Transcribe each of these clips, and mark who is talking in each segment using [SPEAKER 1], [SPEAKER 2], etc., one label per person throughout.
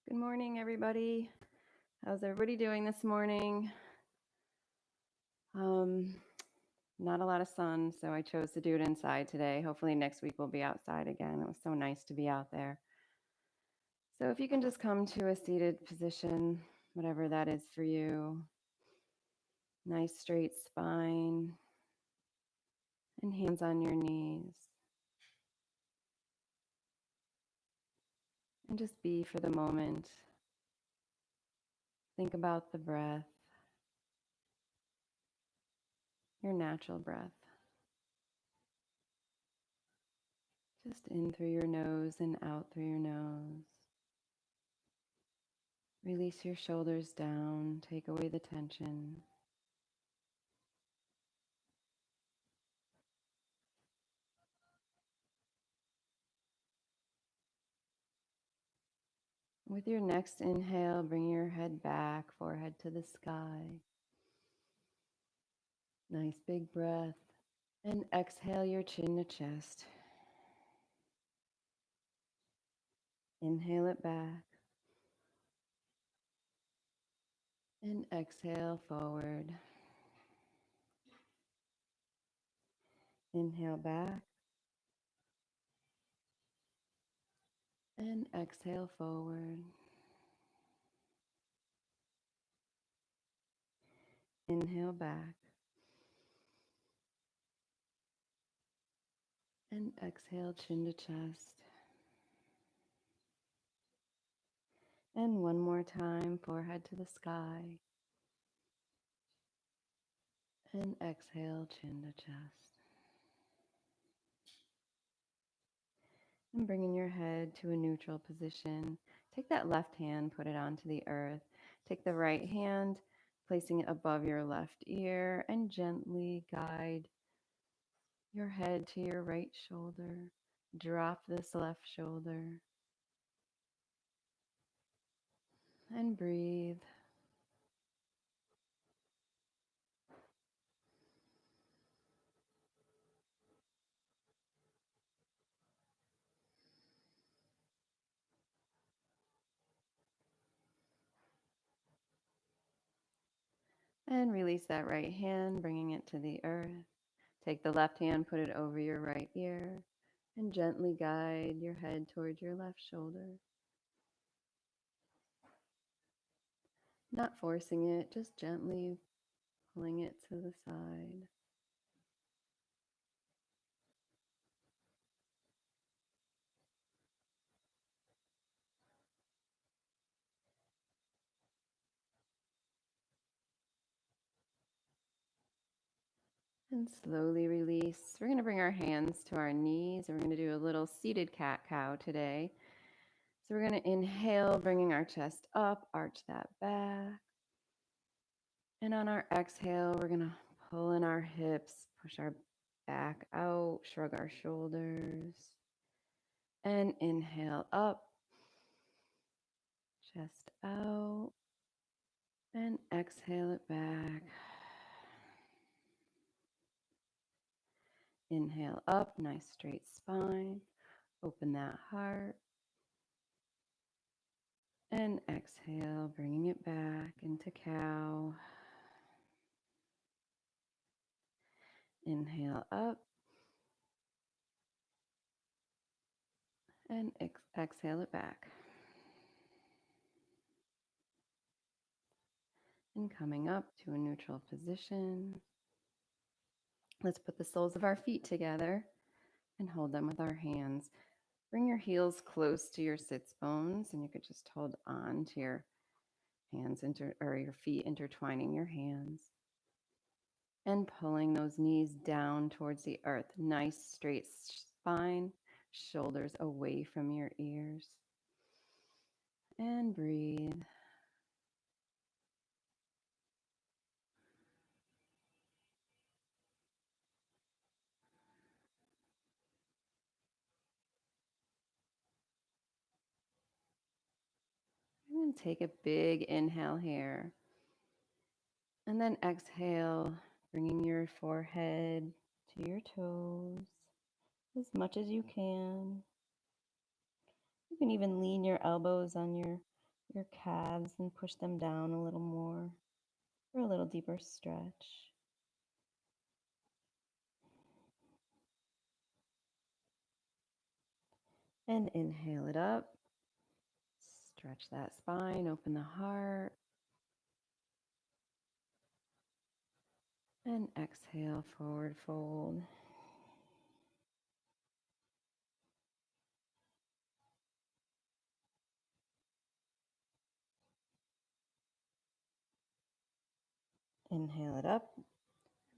[SPEAKER 1] Good morning, everybody. How's everybody doing this morning? Um, Not a lot of sun, so I chose to do it inside today. Hopefully next week we'll be outside again. It was so nice to be out there. So if you can just come to a seated position, whatever that is for you. Nice straight spine and hands on your knees. And just be for the moment. Think about the breath, your natural breath. Just in through your nose and out through your nose. Release your shoulders down, take away the tension. With your next inhale, bring your head back, forehead to the sky. Nice big breath. And exhale your chin to chest. Inhale it back. And exhale forward. Inhale back. And exhale forward. Inhale back. And exhale chin to chest. And one more time, forehead to the sky. And exhale chin to chest. And bringing your head to a neutral position. Take that left hand, put it onto the earth. Take the right hand, placing it above your left ear, and gently guide your head to your right shoulder. Drop this left shoulder. And breathe. And release that right hand, bringing it to the earth. Take the left hand, put it over your right ear, and gently guide your head towards your left shoulder. Not forcing it, just gently pulling it to the side. And slowly release. We're going to bring our hands to our knees. And we're going to do a little seated cat-cow today. So we're going to inhale, bringing our chest up, arch that back. And on our exhale, we're going to pull in our hips, push our back out, shrug our shoulders. And inhale up, chest out. And exhale it back. Inhale up, nice straight spine. Open that heart. And exhale, bringing it back into cow. Inhale up. And exhale it back. And coming up to a neutral position. Let's put the soles of our feet together and hold them with our hands. Bring your heels close to your sits bones, and you could just hold on to your hands or your feet, intertwining your hands. And pulling those knees down towards the earth. Nice straight spine, shoulders away from your ears. And breathe. I'm going to take a big inhale here. And then exhale, bringing your forehead to your toes as much as you can. You can even lean your elbows on your your calves and push them down a little more for a little deeper stretch. And inhale it up. Stretch that spine, open the heart. And exhale, forward fold. Inhale it up.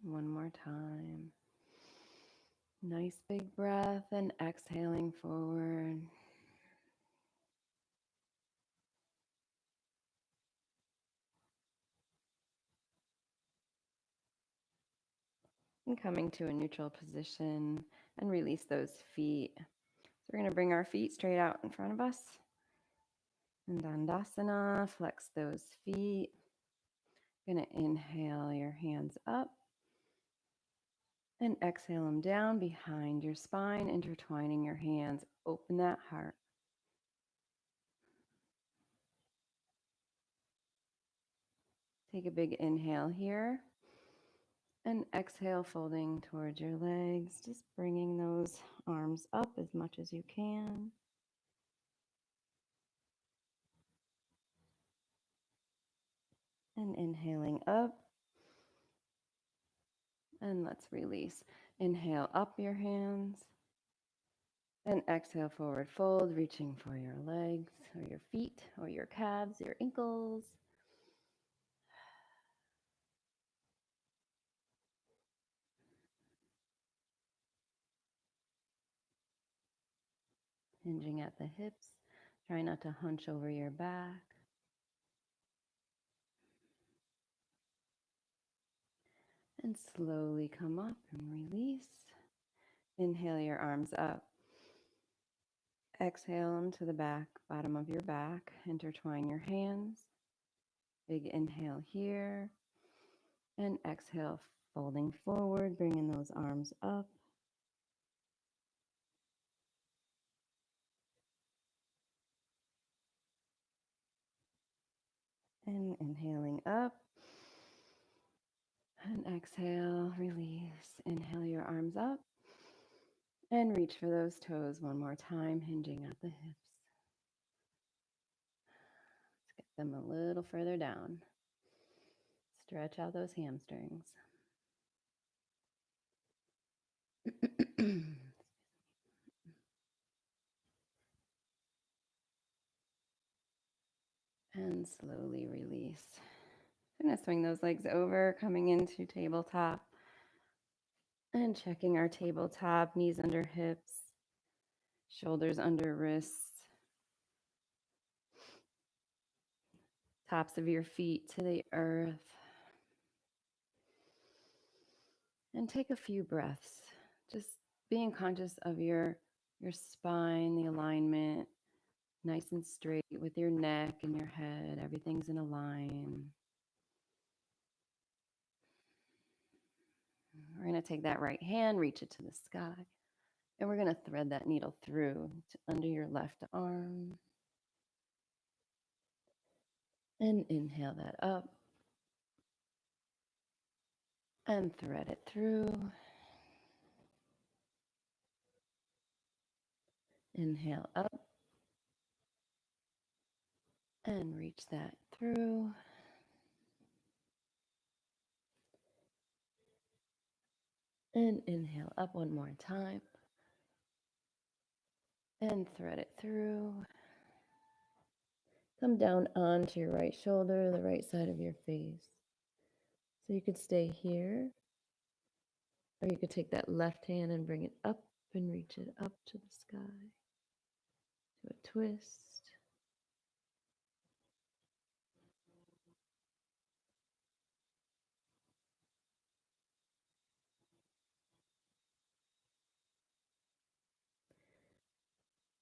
[SPEAKER 1] One more time. Nice big breath and exhaling forward. And coming to a neutral position and release those feet. So we're going to bring our feet straight out in front of us. And Dandasana, flex those feet. Going to inhale your hands up and exhale them down behind your spine, intertwining your hands. Open that heart. Take a big inhale here and exhale, folding towards your legs, just bringing those arms up as much as you can. And inhaling up. And let's release. Inhale up your hands. And exhale, forward fold, reaching for your legs or your feet or your calves, your ankles. Hinging at the hips. Try not to hunch over your back. And slowly come up and release. Inhale your arms up. Exhale them to the back, bottom of your back. Intertwine your hands. Big inhale here. And exhale, folding forward, bringing those arms up. And inhaling up. And exhale, release. Inhale your arms up. And reach for those toes one more time, hinging at the hips. Let's get them a little further down. Stretch out those hamstrings. And slowly release. I'm going to swing those legs over, coming into tabletop. And checking our tabletop, knees under hips, shoulders under wrists, tops of your feet to the earth. And take a few breaths, just being conscious of your spine, the alignment, nice and straight with your neck and your head. Everything's in a line. We're going to take that right hand, reach it to the sky, and we're going to thread that needle through to under your left arm. And inhale that up. And thread it through. Inhale up. And reach that through. And inhale up one more time. And thread it through. Come down onto your right shoulder, the right side of your face. So you could stay here, or you could take that left hand and bring it up and reach it up to the sky. Do a twist.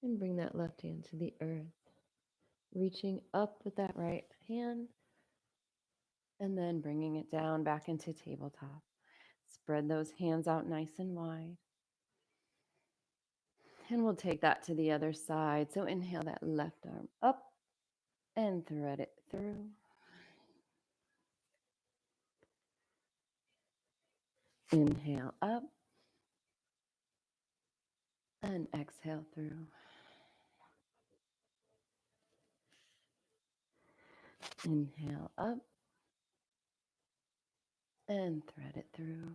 [SPEAKER 1] And bring that left hand to the earth, reaching up with that right hand, and then bringing it down back into tabletop. Spread those hands out nice and wide. And we'll take that to the other side. So inhale that left arm up and thread it through. Inhale up and exhale through. Inhale up and thread it through.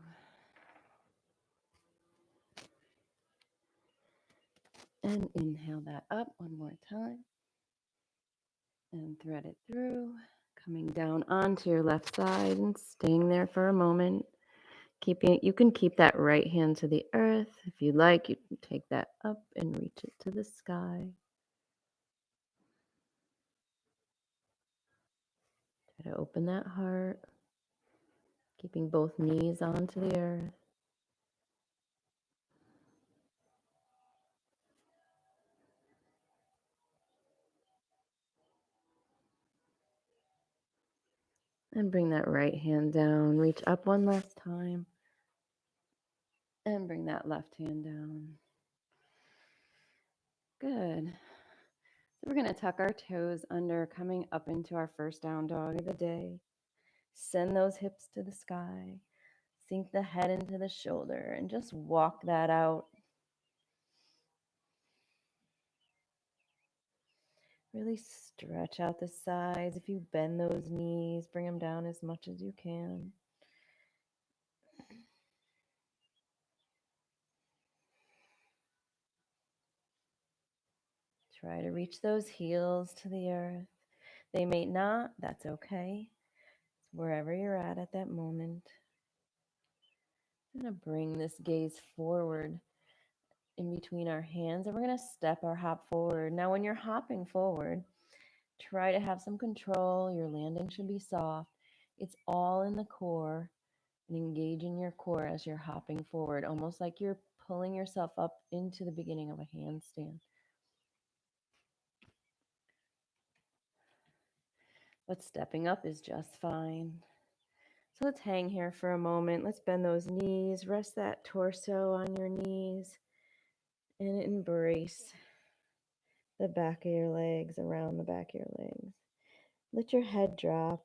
[SPEAKER 1] And inhale that up one more time and thread it through. Coming down onto your left side and staying there for a moment. You can keep that right hand to the earth. If you like, you can take that up and reach it to the sky. Try to open that heart, keeping both knees onto the earth. And bring that right hand down. Reach up one last time. And bring that left hand down. Good. So we're going to tuck our toes under, coming up into our first down dog of the day. Send those hips to the sky. Sink the head into the shoulder and just walk that out. Really stretch out the sides. If you bend those knees, bring them down as much as you can. Try to reach those heels to the earth. They may not, that's okay. It's wherever you're at that moment. I'm going to bring this gaze forward in between our hands, and we're going to step or hop forward. Now, when you're hopping forward, try to have some control. Your landing should be soft. It's all in the core, and engage in your core as you're hopping forward, almost like you're pulling yourself up into the beginning of a handstand. But stepping up is just fine. So let's hang here for a moment. Let's bend those knees, rest that torso on your knees, and embrace the back of your legs, around the back of your legs. Let your head drop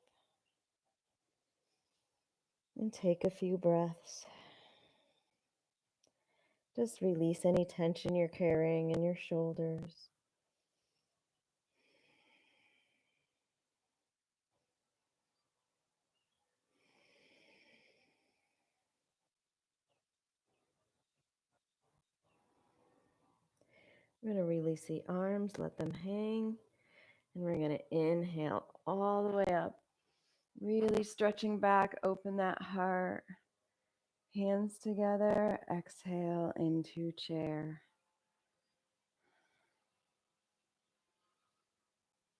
[SPEAKER 1] and take a few breaths. Just release any tension you're carrying in your shoulders. We're going to release the arms, let them hang, and we're going to inhale all the way up. Really stretching back, open that heart. Hands together, exhale into chair.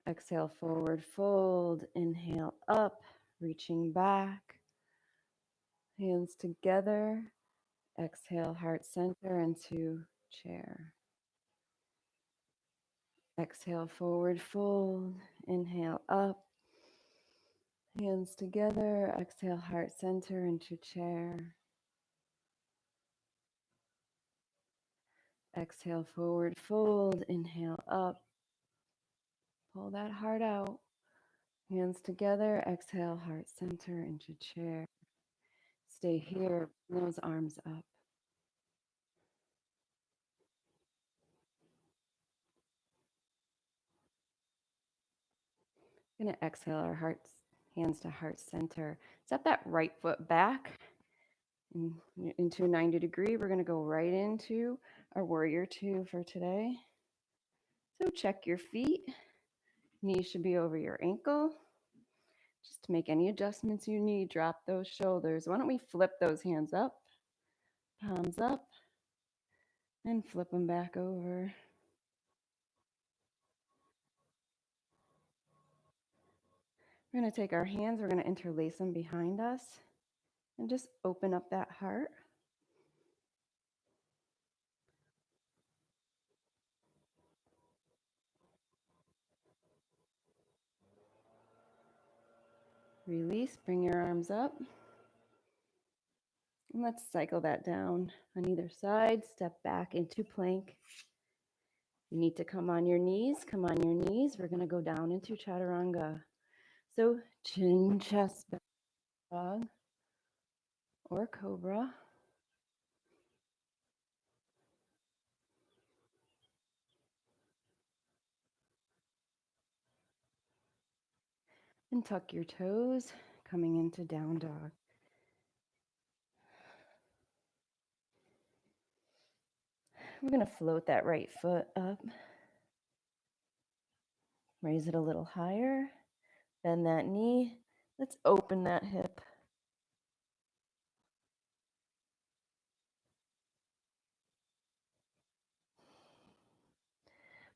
[SPEAKER 1] Exhale, forward fold. Inhale up, reaching back. Hands together. Exhale, heart center into chair. Exhale, forward fold. Inhale up. Hands together. Exhale, heart center into chair. Exhale, forward fold. Inhale up. Pull that heart out. Hands together. Exhale, heart center into chair. Stay here. Bring those arms up. We're going to exhale our hearts, hands to heart center. Step that right foot back into a 90 degree. We're going to go right into our warrior two for today. So check your feet. Knees should be over your ankle. Just to make any adjustments you need, drop those shoulders. Why don't we flip those hands up, palms up, and flip them back over. We're going to take our hands, we're going to interlace them behind us and just open up that heart. Release, bring your arms up. And let's cycle that down on either side. Step back into plank. You need to come on your knees. Come on your knees. We're going to go down into chaturanga. So chin, chest, back, dog, or cobra. And tuck your toes, coming into down dog. We're going to float that right foot up. Raise it a little higher. Bend that knee. Let's open that hip.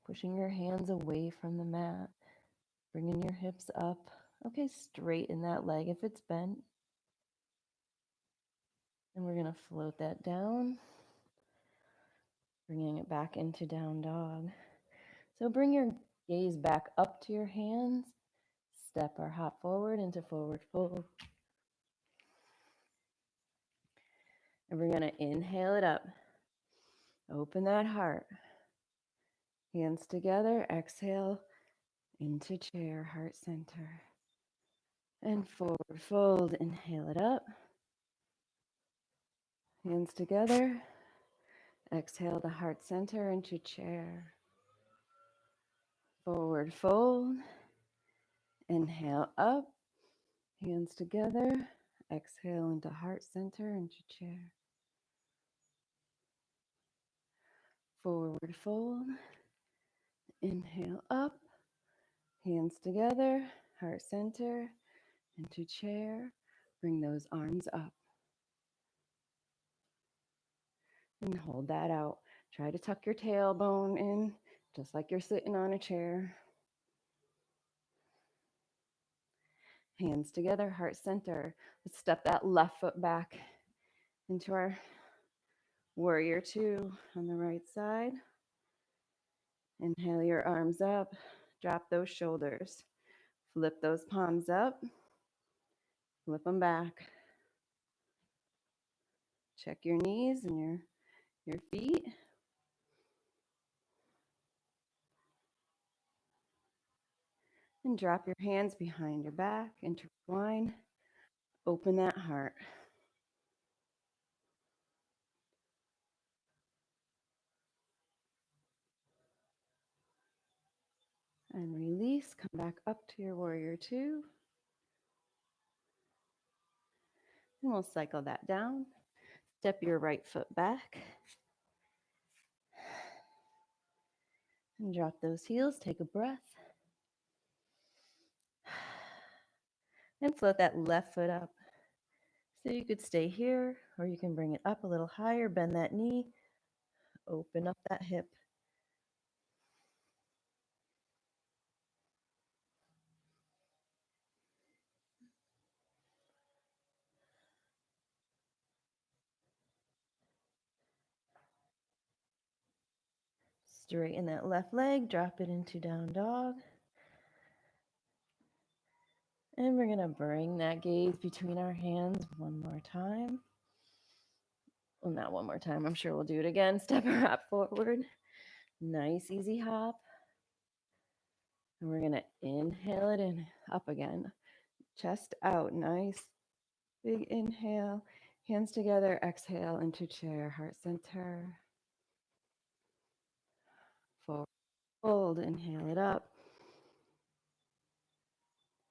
[SPEAKER 1] Pushing your hands away from the mat. Bringing your hips up. Okay, straighten that leg if it's bent. And we're going to float that down. Bringing it back into down dog. So bring your gaze back up to your hands. Step or hop forward into forward fold. And we're going to inhale it up. Open that heart. Hands together. Exhale into chair, heart center. And forward fold. Inhale it up. Hands together. Exhale to heart center into chair. Forward fold. Inhale up. Hands together. Exhale into heart center into chair. Forward fold. Inhale up. Hands together. Heart center into chair. Bring those arms up. And hold that out. Try to tuck your tailbone in, just like you're sitting on a chair. Hands together, heart center. Let's step that left foot back into our warrior two on the right side. Inhale your arms up. Drop those shoulders. Flip those palms up. Flip them back. Check your knees and your feet. And drop your hands behind your back, intertwine. Open that heart. And release. Come back up to your warrior two. And we'll cycle that down. Step your right foot back. And drop those heels. Take a breath. And float that left foot up. So you could stay here, or you can bring it up a little higher. Bend that knee. Open up that hip. Straighten that left leg. Drop it into down dog. And we're going to bring that gaze between our hands one more time. Well, not one more time. I'm sure we'll do it again. Step or hop forward. Nice, easy hop. And we're going to inhale it in, up again. Chest out. Nice, big inhale. Hands together. Exhale into chair, heart center. Forward fold. Inhale it up.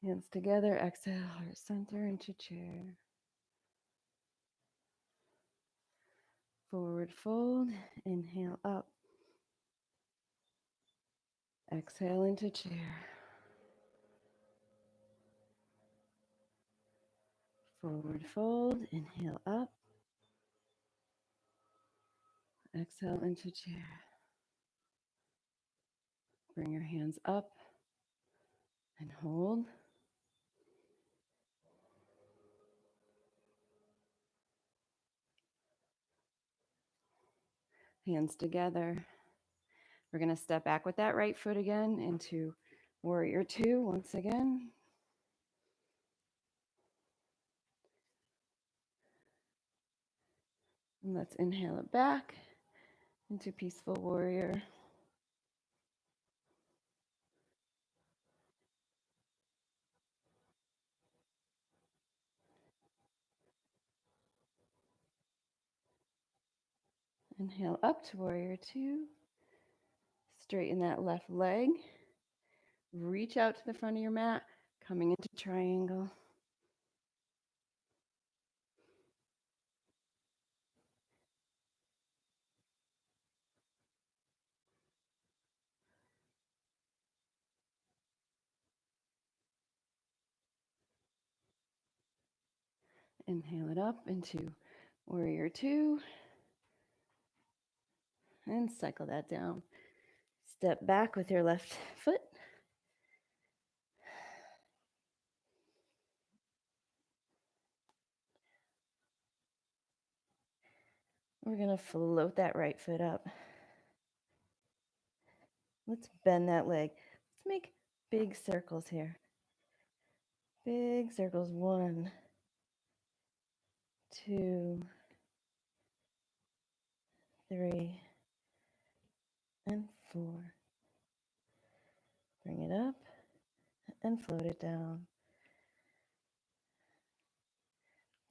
[SPEAKER 1] Hands together. Exhale, heart center into chair. Forward fold. Inhale up. Exhale into chair. Forward fold. Inhale up. Exhale into chair. Bring your hands up and hold. Hands together. We're going to step back with that right foot again into warrior two once again. And let's inhale it back into peaceful warrior. Inhale up to warrior two. Straighten that left leg. Reach out to the front of your mat, coming into triangle. Inhale it up into warrior two. And cycle that down. Step back with your left foot. We're going to float that right foot up. Let's bend that leg. Let's make big circles here. Big circles. 1, 2, 3, and 4. Bring it up and float it down.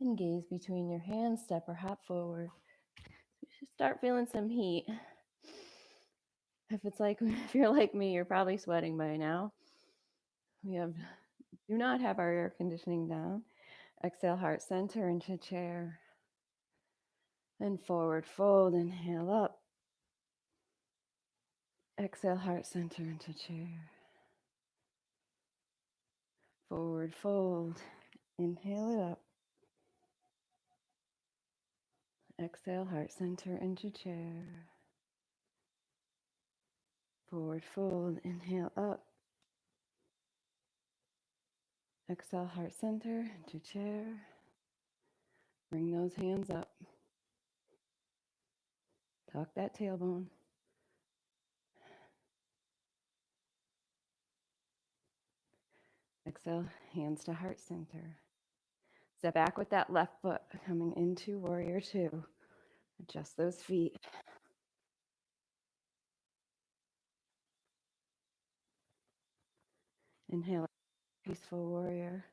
[SPEAKER 1] And gaze between your hands, step or hop forward. You should start feeling some heat. If you're like me, you're probably sweating by now. Do not have our air conditioning down. Exhale, heart center into chair. And forward fold, inhale up. Exhale, heart center into chair. Forward fold, inhale it up. Exhale, heart center into chair. Forward fold, inhale up. Exhale, heart center into chair. Bring those hands up. Tuck that tailbone. Exhale, hands to heart center. Step back with that left foot coming into warrior two. Adjust those feet. Inhale, peaceful warrior.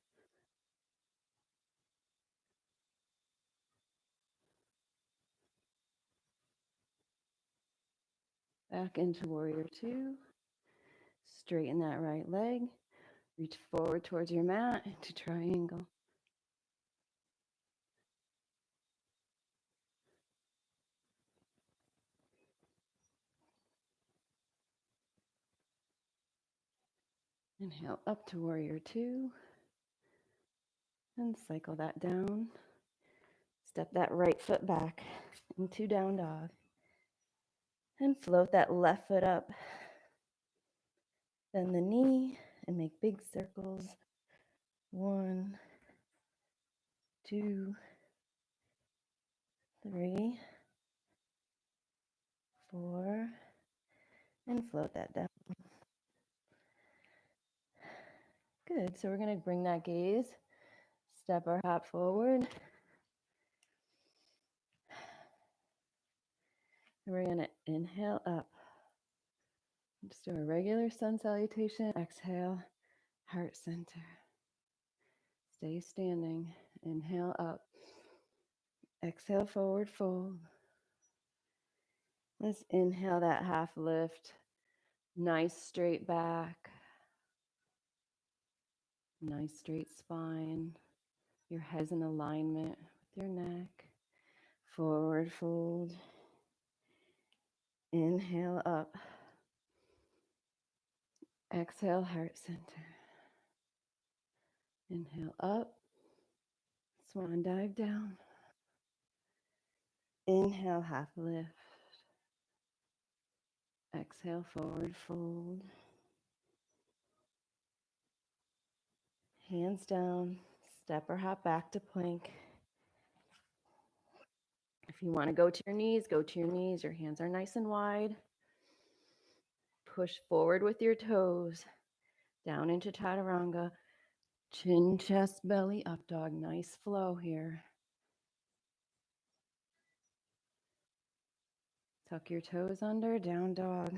[SPEAKER 1] Back into warrior two. Straighten that right leg. Reach forward towards your mat into triangle. Inhale up to warrior two. And cycle that down. Step that right foot back into down dog. And float that left foot up. Bend the knee and make big circles. 1, 2, 3, 4, and float that down. Good. So we're going to bring that gaze, step or hop forward. And we're going to inhale up. Just do a regular sun salutation. Exhale, heart center. Stay standing. Inhale up. Exhale, forward fold. Let's inhale that half lift. Nice straight back. Nice straight spine. Your head's in alignment with your neck. Forward fold. Inhale up. Exhale, heart center. Inhale up. Swan dive down. Inhale, half lift. Exhale, forward fold. Hands down. Step or hop back to plank. If you want to go to your knees, go to your knees. Your hands are nice and wide. Push forward with your toes. Down into chaturanga. Chin, chest, belly, up dog. Nice flow here. Tuck your toes under, down dog.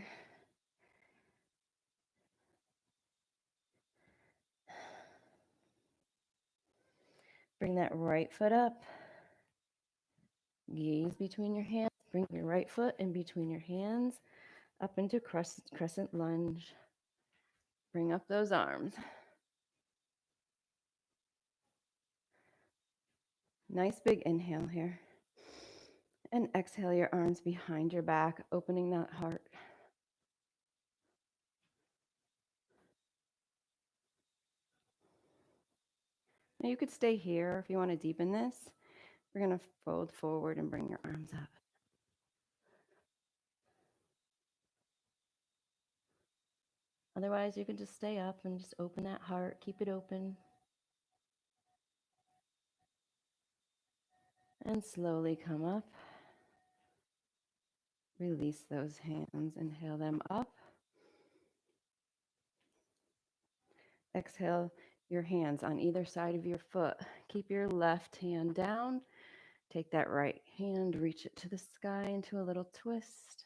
[SPEAKER 1] Bring that right foot up. Gaze between your hands. Bring your right foot in between your hands, up into crescent lunge. Bring up those arms. Nice big inhale here. And exhale your arms behind your back, opening that heart. Now you could stay here if you want to deepen this. We're going to fold forward and bring your arms up. Otherwise, you can just stay up and just open that heart. Keep it open. And slowly come up. Release those hands. Inhale them up. Exhale your hands on either side of your foot. Keep your left hand down. Take that right hand, reach it to the sky into a little twist.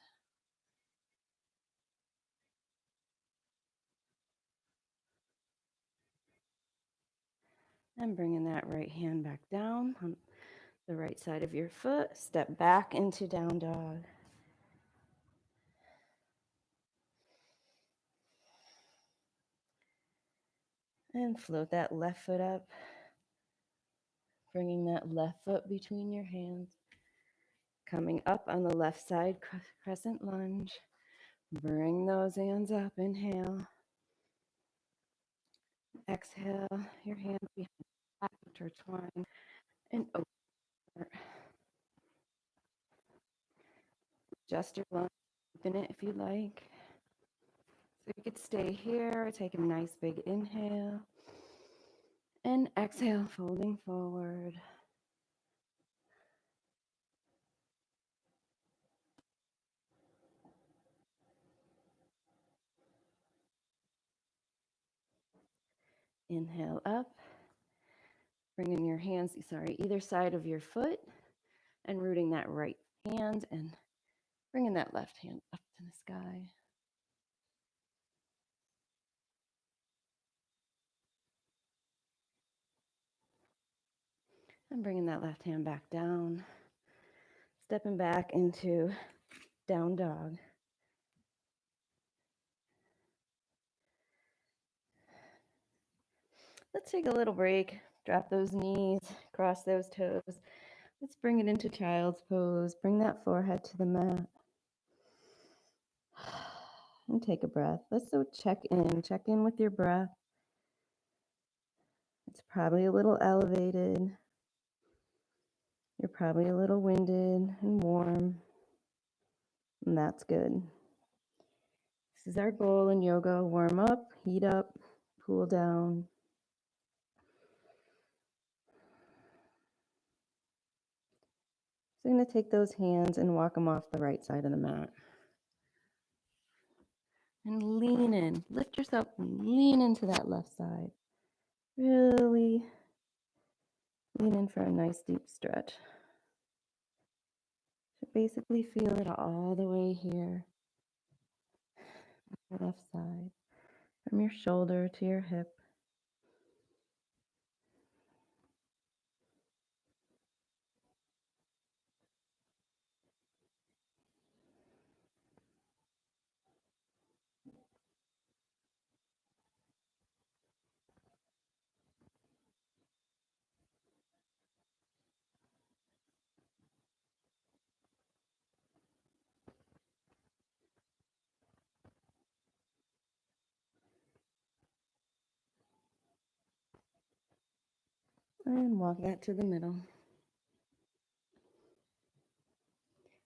[SPEAKER 1] And bringing that right hand back down on the right side of your foot. Step back into down dog. And float that left foot up. Bringing that left foot between your hands. Coming up on the left side, crescent lunge. Bring those hands up. Inhale. Exhale. Your hands behind your back, intertwine, and open. Adjust your lunge. Deepen it if you like. So you could stay here. Take a nice big inhale. And exhale, folding forward. Inhale up. Bringing your hands, either side of your foot and rooting that right hand and bringing that left hand up to the sky. And bringing that left hand back down. Stepping back into down dog. Let's take a little break. Drop those knees, cross those toes. Let's bring it into child's pose. Bring that forehead to the mat. And take a breath. Let's check in with your breath. It's probably a little elevated. You're probably a little winded and warm. And that's good. This is our goal in yoga. Warm up, heat up, cool down. So I'm going to take those hands and walk them off the right side of the mat. And lean in. Lift yourself and lean into that left side. Really lean in for a nice deep stretch. So basically feel it all the way here. The left side. From your shoulder to your hip. And walk that to the middle.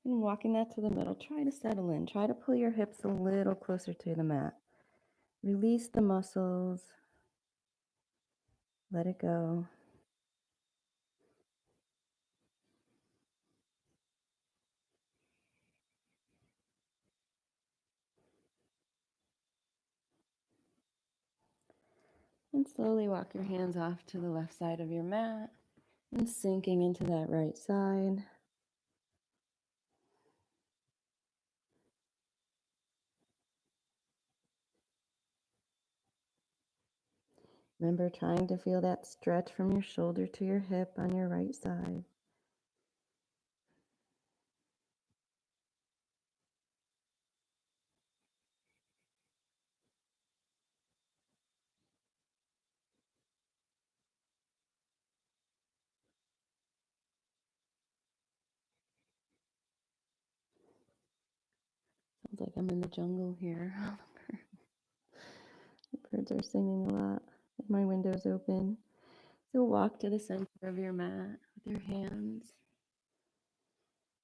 [SPEAKER 1] And walking that to the middle, try to settle in. Try to pull your hips a little closer to the mat. Release the muscles. Let it go. And slowly walk your hands off to the left side of your mat and sinking into that right side. Remember trying to feel that stretch from your shoulder to your hip on your right side. Sounds like I'm in the jungle here. The birds are singing a lot. My window's open. So walk to the center of your mat with your hands.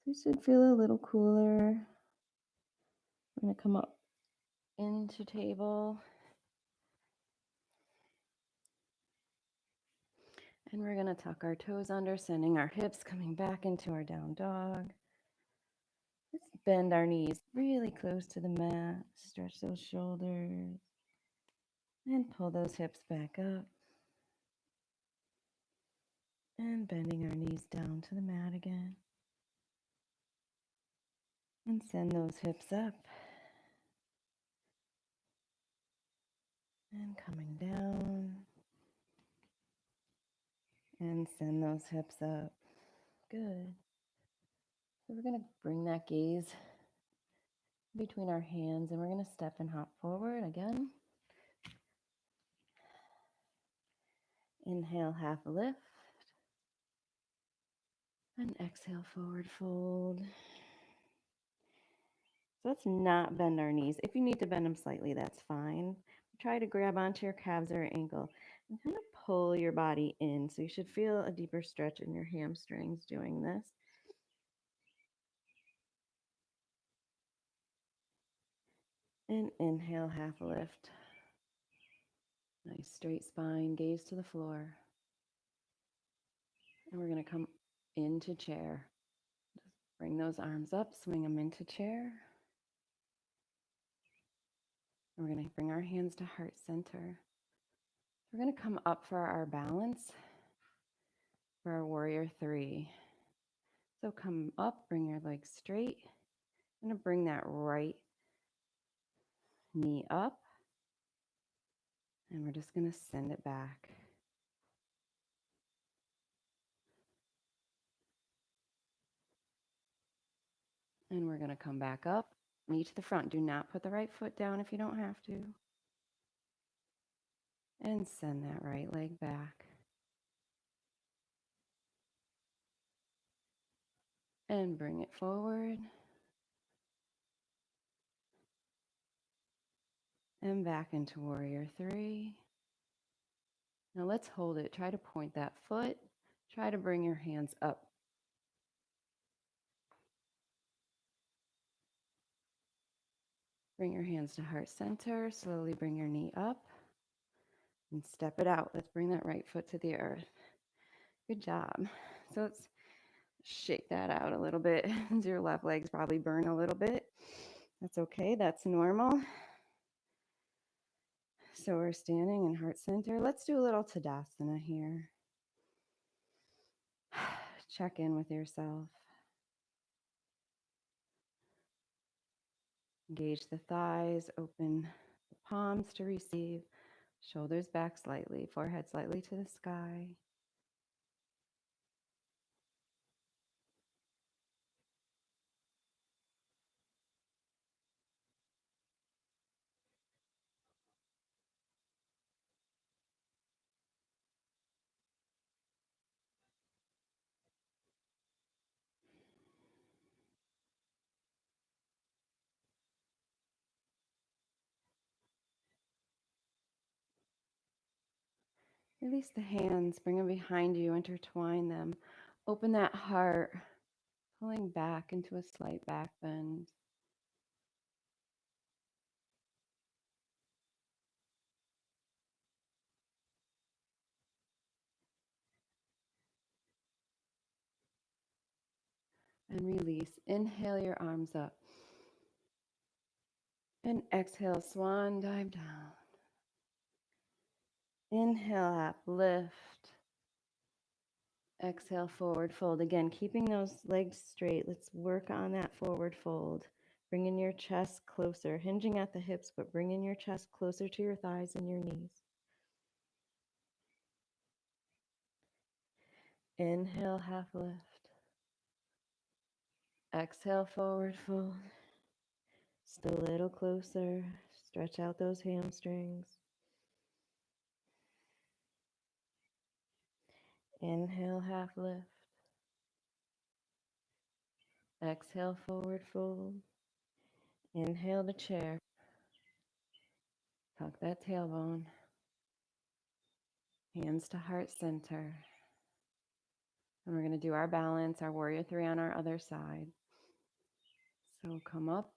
[SPEAKER 1] You should feel a little cooler. We're going to come up into table. And we're going to tuck our toes under, sending our hips coming back into our down dog. Let's bend our knees really close to the mat. Stretch those shoulders. And pull those hips back up. And bending our knees down to the mat again. And send those hips up. And coming down. And send those hips up. Good. So we're going to bring that gaze between our hands and we're going to step and hop forward again. Inhale, half lift. And exhale, forward fold. So let's not bend our knees. If you need to bend them slightly, that's fine. Try to grab onto your calves or ankle and kind of pull your body in. So you should feel a deeper stretch in your hamstrings doing this. And inhale, half lift. Nice straight spine, gaze to the floor. And we're going to come into chair. Just bring those arms up, swing them into chair. And we're going to bring our hands to heart center. We're going to come up for our balance for our warrior three. So come up, bring your legs straight. I'm going to bring that right knee up. And we're just going to send it back. And we're going to come back up, knee to the front. Do not put the right foot down if you don't have to. And send that right leg back. And bring it forward. And back into warrior three. Now let's hold it. Try to point that foot. Try to bring your hands up. Bring your hands to heart center. Slowly bring your knee up. And step it out. Let's bring that right foot to the earth. Good job. So let's shake that out a little bit. Your left legs probably burn a little bit. That's okay. That's normal. So we're standing in heart center. Let's do a little Tadasana here. Check in with yourself. Engage the thighs. Open the palms to receive. Shoulders back slightly. Forehead slightly to the sky. Release the hands, bring them behind you, intertwine them. Open that heart, pulling back into a slight back bend. And release. Inhale your arms up. And exhale, swan dive down. Inhale, up, lift. Exhale, forward fold. Again, keeping those legs straight. Let's work on that forward fold. Bringing your chest closer, hinging at the hips, but bringing your chest closer to your thighs and your knees. Inhale, half lift. Exhale, forward fold. Still a little closer. Stretch out those hamstrings. Inhale, half lift. Exhale, forward fold. Inhale to chair. Tuck that tailbone. Hands to heart center. And we're going to do our balance, our warrior three on our other side. So come up.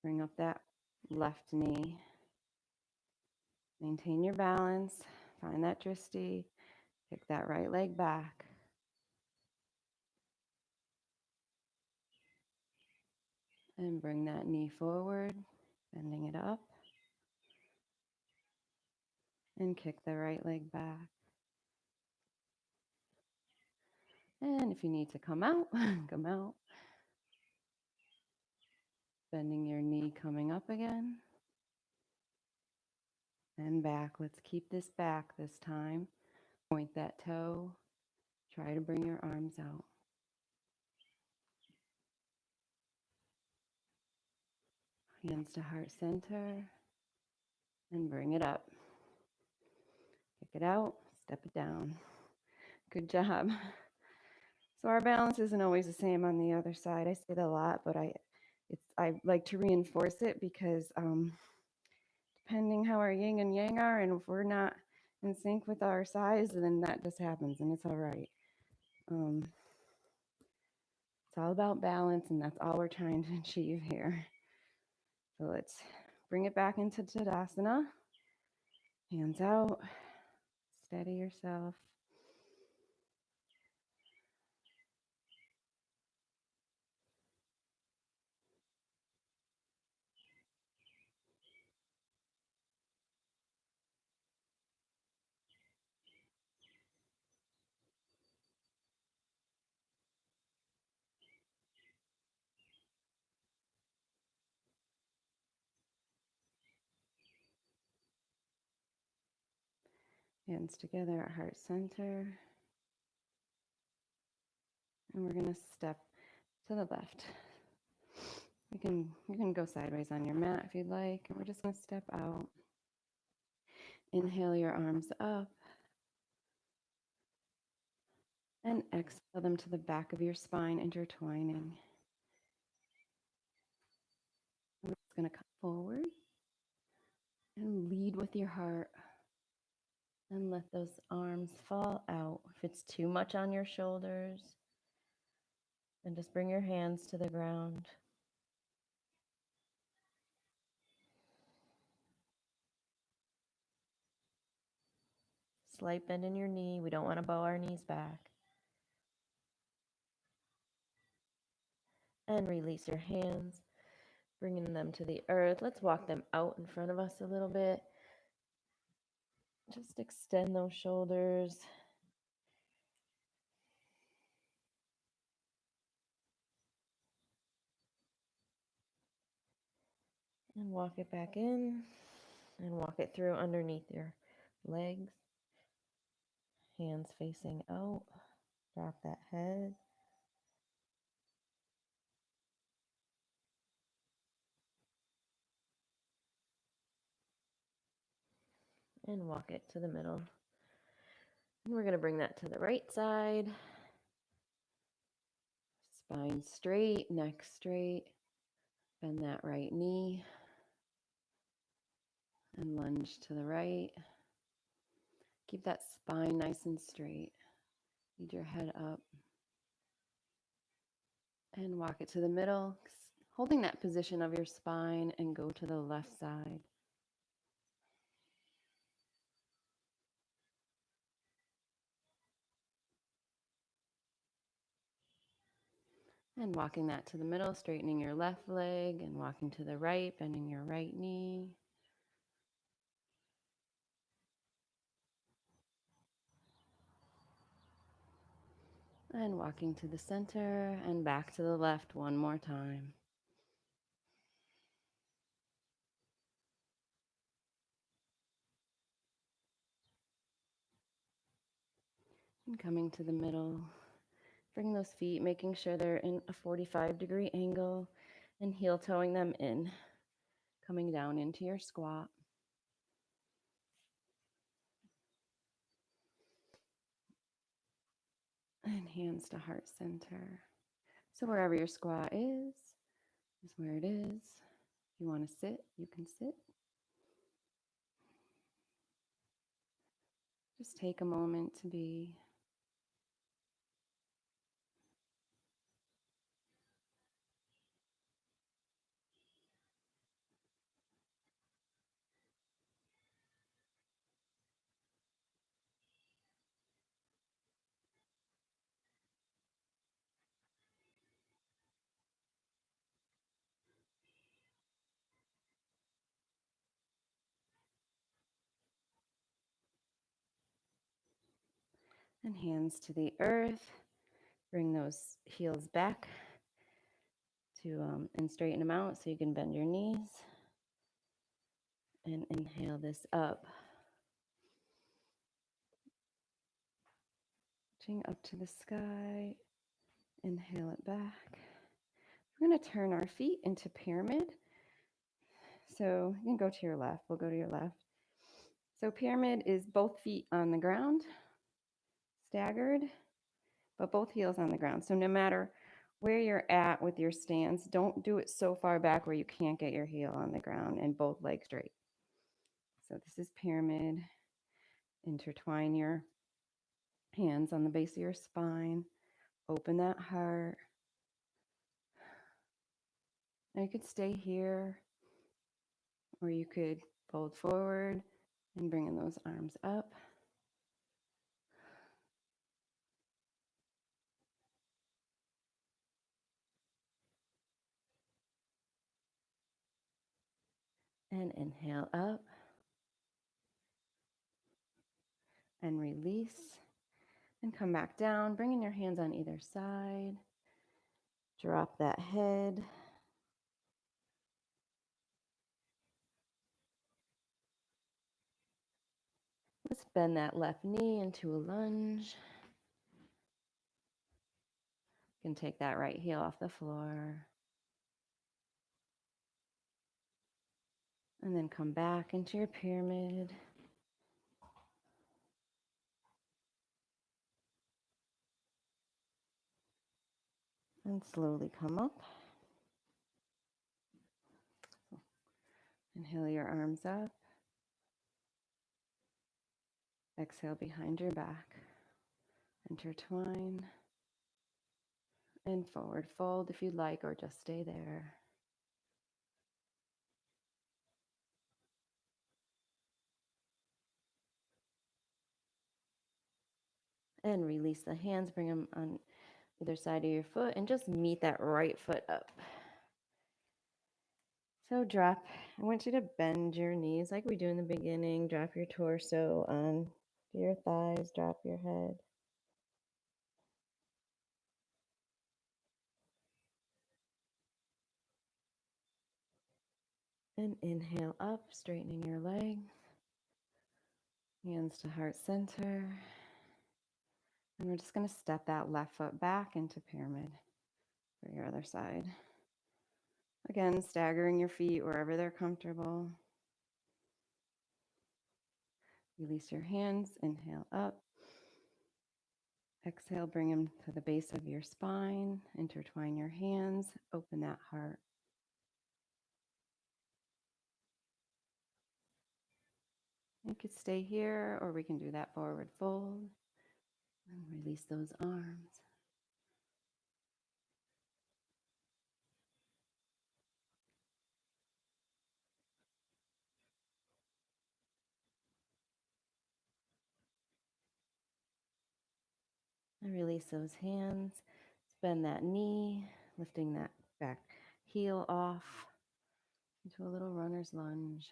[SPEAKER 1] Bring up that left knee. Maintain your balance. Find that drishti. Kick that right leg back. And bring that knee forward, bending it up. And kick the right leg back. And if you need to come out, come out. Bending your knee, coming up again. And back. Let's keep this back this time. Point that toe. Try to bring your arms out. Hands to heart center. And bring it up. Kick it out. Step it down. Good job. So our balance isn't always the same on the other side. I say that a lot, but I like to reinforce it because depending how our yin and yang are, and if we're not in sync with our size, then that just happens, and it's all right. It's all about balance, and that's all we're trying to achieve here. So let's bring it back into Tadasana. Hands out. Steady yourself. Hands together at heart center. And we're going to step to the left. You can go sideways on your mat if you'd like. And we're just going to step out. Inhale your arms up. And exhale them to the back of your spine, intertwining. We're just going to come forward and lead with your heart. And let those arms fall out. If it's too much on your shoulders, then just bring your hands to the ground. Slight bend in your knee. We don't want to bow our knees back. And release your hands, bringing them to the earth. Let's walk them out in front of us a little bit. Just extend those shoulders. And walk it back in. And walk it through underneath your legs. Hands facing out. Drop that head. And walk it to the middle. And we're going to bring that to the right side. Spine straight, neck straight. Bend that right knee. And lunge to the right. Keep that spine nice and straight. Lead your head up. And walk it to the middle, holding that position of your spine, and go to the left side. And walking that to the middle, straightening your left leg, and walking to the right, bending your right knee. And walking to the center and back to the left one more time. And coming to the middle, bring those feet, making sure they're in a 45-degree angle, and heel toeing them in, coming down into your squat. And hands to heart center. So wherever your squat is, is where it is. If you want to sit, you can sit. Just take a moment to be. And hands to the earth. Bring those heels back to and straighten them out so you can bend your knees. And inhale this up. Reaching up to the sky. Inhale it back. We're going to turn our feet into pyramid. So you can go to your left. We'll go to your left. So pyramid is both feet on the ground, staggered, but both heels on the ground. So no matter where you're at with your stance, don't do it so far back where you can't get your heel on the ground and both legs straight. So this is pyramid. Intertwine your hands on the base of your spine. Open that heart. Now you could stay here, or you could fold forward and bring in those arms up. And inhale up. And release. And come back down, bringing your hands on either side. Drop that head. Let's bend that left knee into a lunge. You can take that right heel off the floor. And then come back into your pyramid. And slowly come up. Inhale your arms up. Exhale behind your back. Intertwine. And forward fold if you'd like, or just stay there. And release the hands, bring them on either side of your foot, and just meet that right foot up. So drop, I want you to bend your knees like we do in the beginning. Drop your torso on your thighs, drop your head. And inhale up, straightening your legs. Hands to heart center. And we're just going to step that left foot back into pyramid for your other side. Again, staggering your feet wherever they're comfortable. Release your hands, inhale up. Exhale, bring them to the base of your spine. Intertwine your hands, open that heart. You could stay here, or we can do that forward fold. And release those arms. And release those hands. Bend that knee, lifting that back heel off into a little runner's lunge.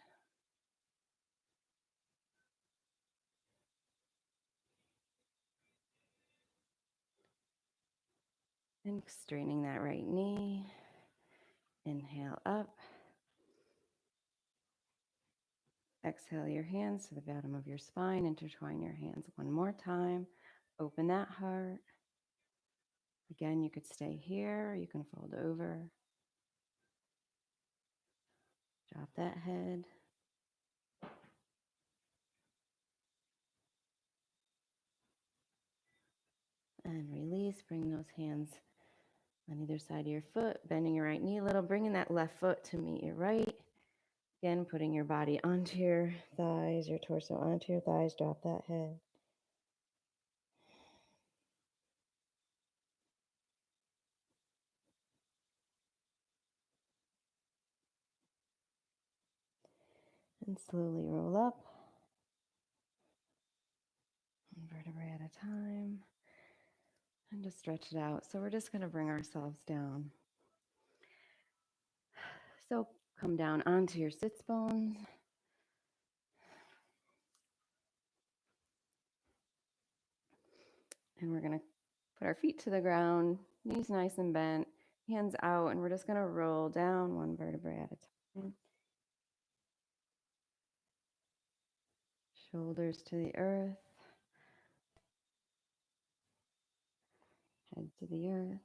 [SPEAKER 1] And straightening that right knee. Inhale up. Exhale your hands to the bottom of your spine. Intertwine your hands one more time. Open that heart. Again, you could stay here. You can fold over. Drop that head. And release. Bring those hands On either side of your foot, bending your right knee a little, bringing that left foot to meet your right. Again, putting your body onto your thighs, your torso onto your thighs, drop that head. And slowly roll up, one vertebrae at a time, and just stretch it out. So we're just going to bring ourselves down. So come down onto your sits bones. And we're going to put our feet to the ground, knees nice and bent, hands out, and we're just going to roll down one vertebrae at a time. Shoulders to the earth, head to the earth.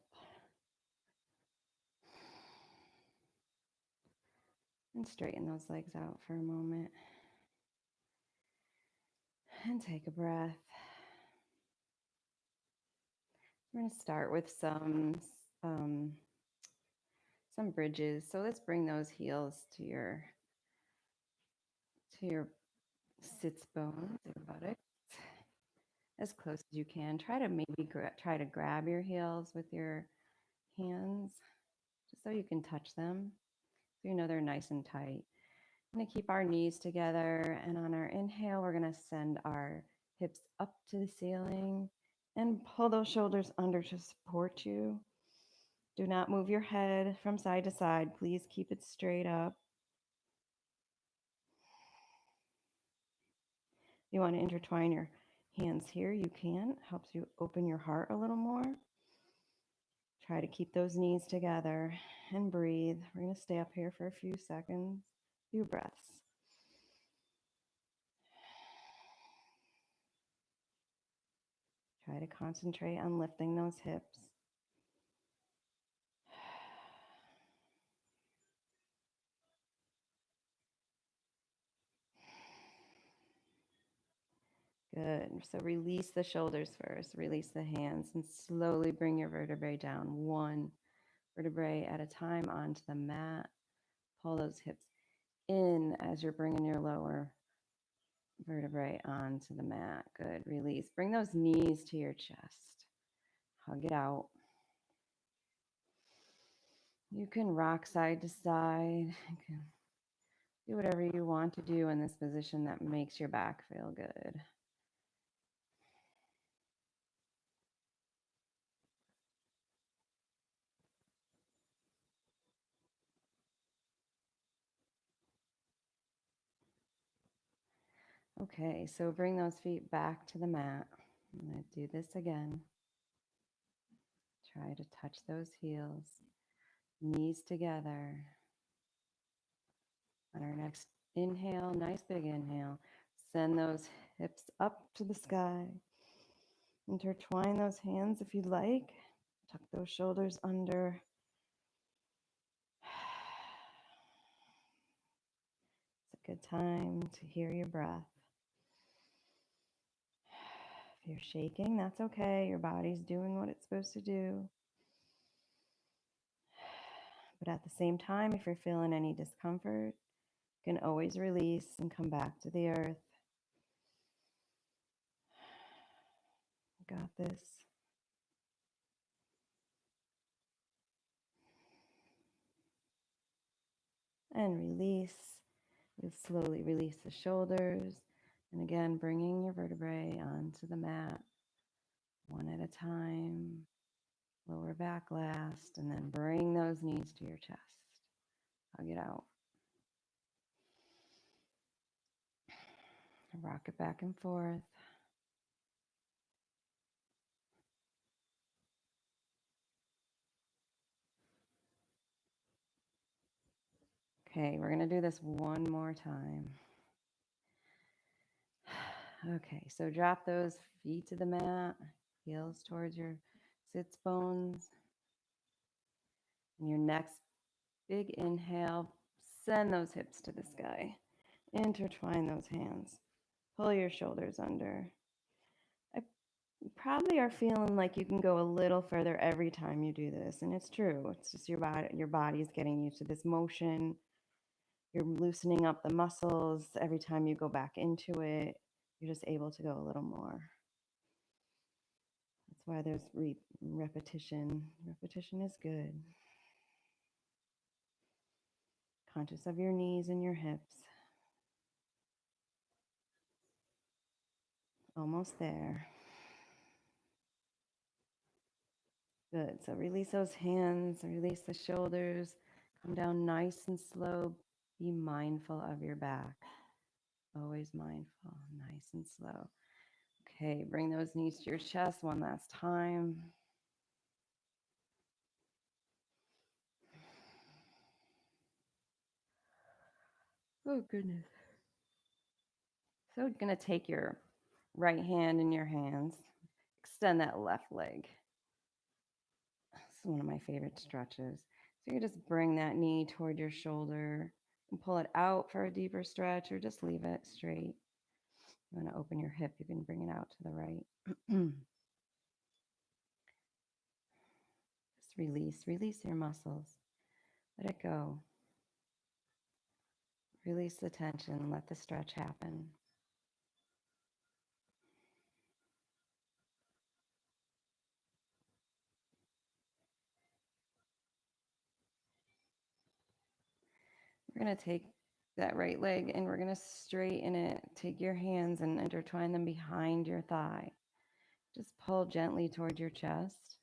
[SPEAKER 1] And straighten those legs out for a moment. And take a breath. We're going to start with some bridges. So let's bring those heels to your sits bones, your buttocks, as close as you can. Try to maybe try to grab your heels with your hands, just so you can touch them, so you know they're nice and tight. We're going to keep our knees together, and on our inhale, we're going to send our hips up to the ceiling and pull those shoulders under to support you. Do not move your head from side to side. Please keep it straight up. You want to intertwine your hands here, you can. Helps you open your heart a little more. Try to keep those knees together and breathe. We're going to stay up here for a few seconds, few breaths. Try to concentrate on lifting those hips. Good. So release the shoulders first, release the hands, and slowly bring your vertebrae down, one vertebrae at a time onto the mat. Pull those hips in as you're bringing your lower vertebrae onto the mat. Good. Release. Bring those knees to your chest. Hug it out. You can rock side to side. You can do whatever you want to do in this position that makes your back feel good. Okay, so bring those feet back to the mat. I'm going to do this again. Try to touch those heels, knees together. On our next inhale, nice big inhale, send those hips up to the sky. Intertwine those hands if you'd like. Tuck those shoulders under. It's a good time to hear your breath. If you're shaking, that's okay. Your body's doing what it's supposed to do. But at the same time, if you're feeling any discomfort, you can always release and come back to the earth. You got this. And release. You'll slowly release the shoulders. And again, bringing your vertebrae onto the mat, one at a time. Lower back last, and then bring those knees to your chest. Hug it out. Rock it back and forth. Okay, we're going to do this one more time. Okay, so drop those feet to the mat, heels towards your sits bones. And your next big inhale, send those hips to the sky. Intertwine those hands. Pull your shoulders under. You probably are feeling like you can go a little further every time you do this, and it's true. It's just your body's getting used to this motion. You're loosening up the muscles every time you go back into it. You're just able to go a little more. That's why there's repetition. Repetition is good. Conscious of your knees and your hips. Almost there. Good. So release those hands, release the shoulders, come down nice and slow. Be mindful of your back. Always mindful, nice and slow. Okay, bring those knees to your chest one last time. Oh, goodness. So you're going to take your right hand in your hands, extend that left leg. This is one of my favorite stretches. So you just bring that knee toward your shoulder and pull it out for a deeper stretch, or just leave it straight. You want to open your hip, you can bring it out to the right. Just release your muscles. Let it go. Release the tension, let the stretch happen. We're going to take that right leg and we're going to straighten it. Take your hands and intertwine them behind your thigh. Just pull gently toward your chest.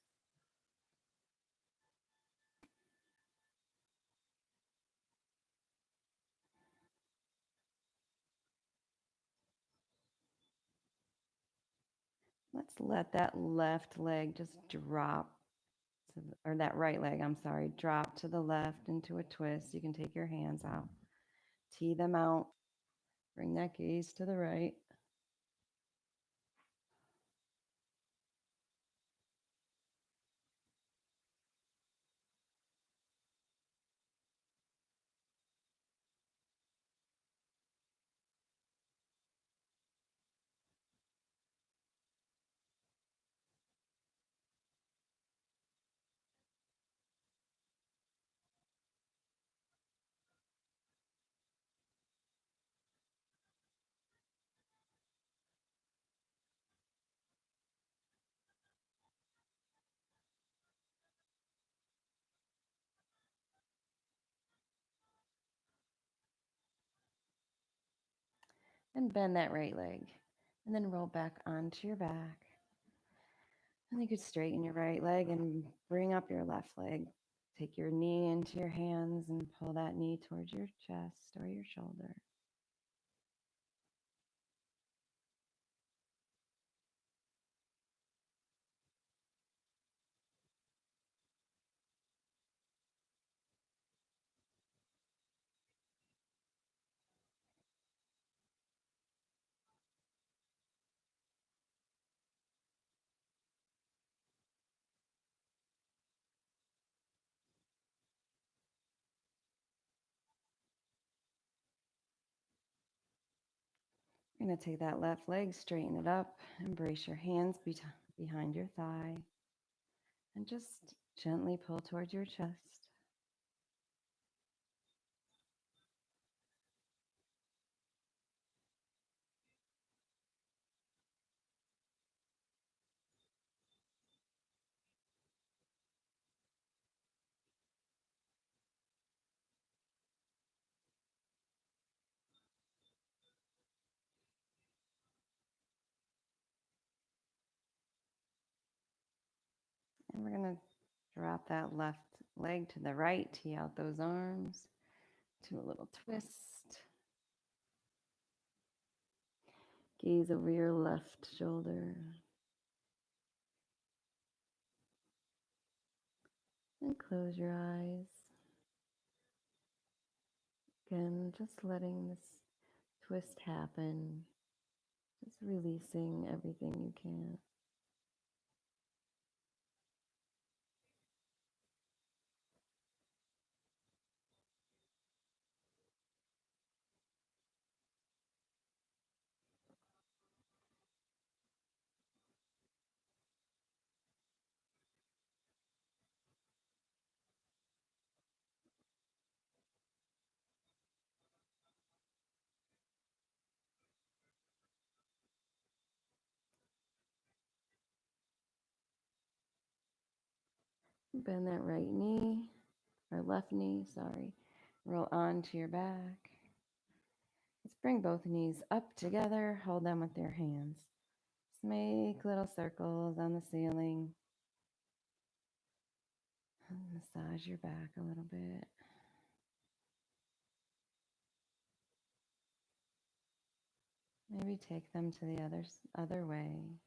[SPEAKER 1] Let's let that left leg just drop, or that right leg, I'm sorry, drop to the left into a twist. You can take your hands out, tee them out, bring that gaze to the right. And bend that right leg. And then roll back onto your back. And you could straighten your right leg and bring up your left leg. Take your knee into your hands and pull that knee towards your chest or your shoulder. You're going to take that left leg, straighten it up, embrace your hands behind your thigh, and just gently pull towards your chest. And we're going to drop that left leg to the right, tee out those arms to a little twist. Gaze over your left shoulder. And close your eyes. Again, just letting this twist happen. Just releasing everything you can. Bend that right knee, or left knee, sorry. Roll onto your back. Let's bring both knees up together. Hold them with your hands. Just make little circles on the ceiling. Massage your back a little bit. Maybe take them to the other way.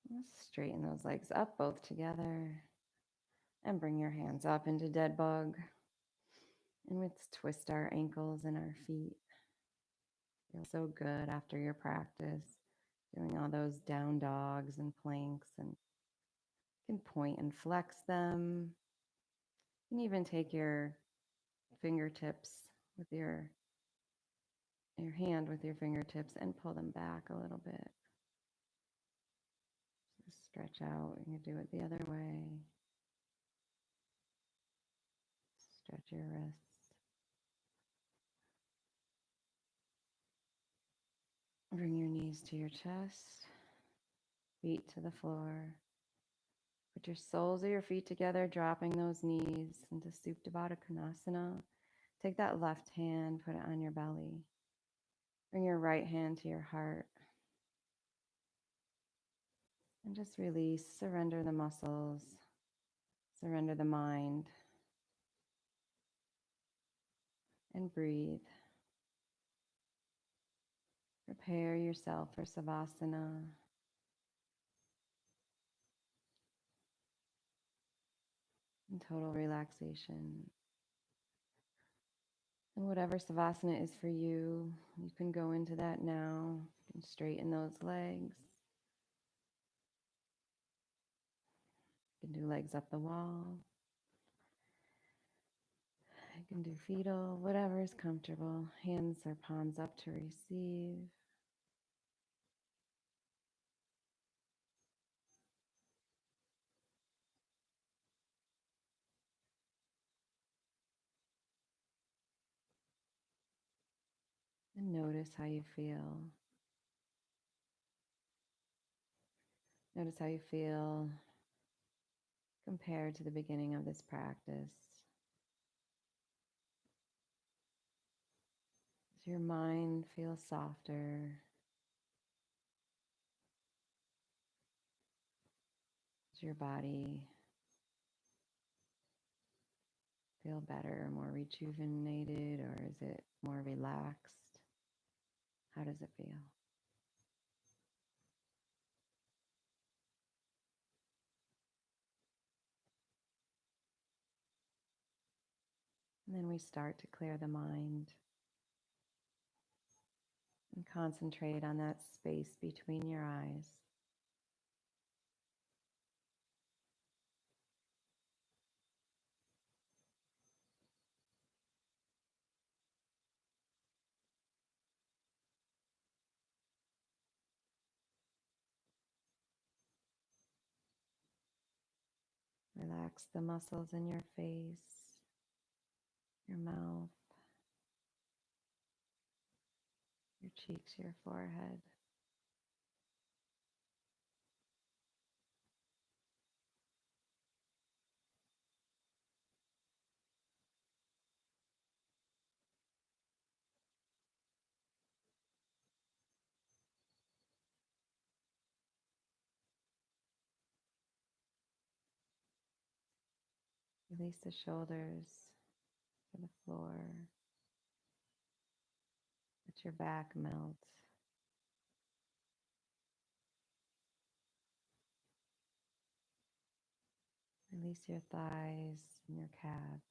[SPEAKER 1] Let's straighten those legs up both together and bring your hands up into dead bug. And let's twist our ankles and our feet. Feels so good after your practice, doing all those down dogs and planks, and you can point and flex them. You can even take your fingertips with your hand with your fingertips and pull them back a little bit. Just stretch out. You can do it the other way. Stretch your wrists. Bring your knees to your chest, feet to the floor. Put your soles of your feet together, dropping those knees into Supta Baddha Konasana. Take that left hand, put it on your belly. Bring your right hand to your heart. And just release, surrender the muscles, surrender the mind, and breathe. Prepare yourself for Savasana. And total relaxation. And whatever Savasana is for you, you can go into that now. You can straighten those legs. You can do legs up the wall. You can do fetal, whatever is comfortable. Hands or palms up to receive. And notice how you feel. Notice how you feel compared to the beginning of this practice. Does your mind feel softer? Does your body feel better, more rejuvenated, or is it more relaxed? How does it feel? And then we start to clear the mind and concentrate on that space between your eyes. Relax the muscles in your face, your mouth, your cheeks, your forehead. Release the shoulders to the floor. Let your back melt. Release your thighs and your calves.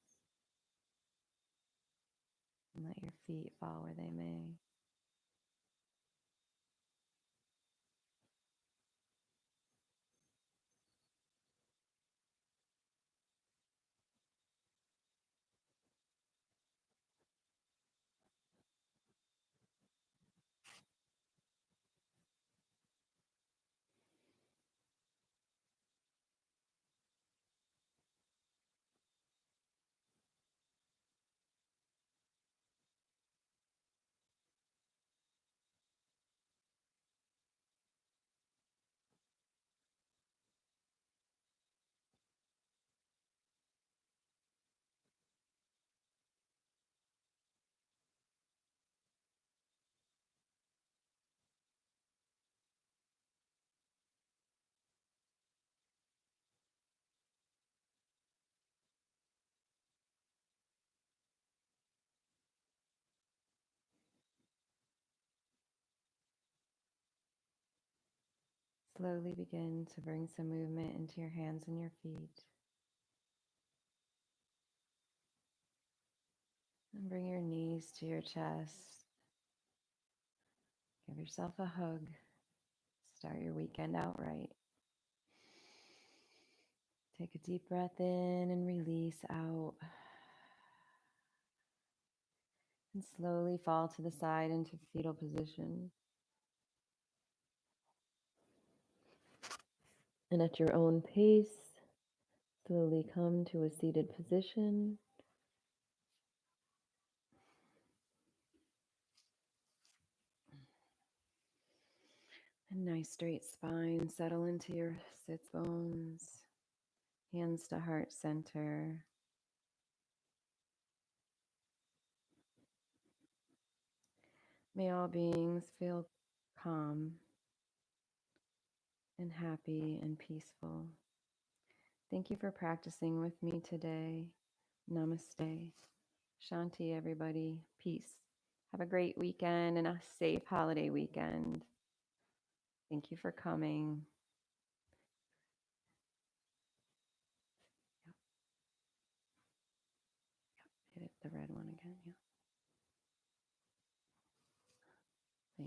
[SPEAKER 1] And let your feet fall where they may. slowly begin to bring some movement into your hands and your feet. And bring your knees to your chest. Give yourself a hug. Start your weekend out right. Take a deep breath in and release out. And slowly fall to the side into fetal position. And at your own pace, slowly come to a seated position. A nice straight spine. Settle into your sits bones. Hands to heart center. May all beings feel calm and happy and peaceful. Thank you for practicing with me today. Namaste. Shanti, everybody. Peace. Have a great weekend and a safe holiday weekend. Thank you for coming. Yep. Hit it, the red one again. Yeah.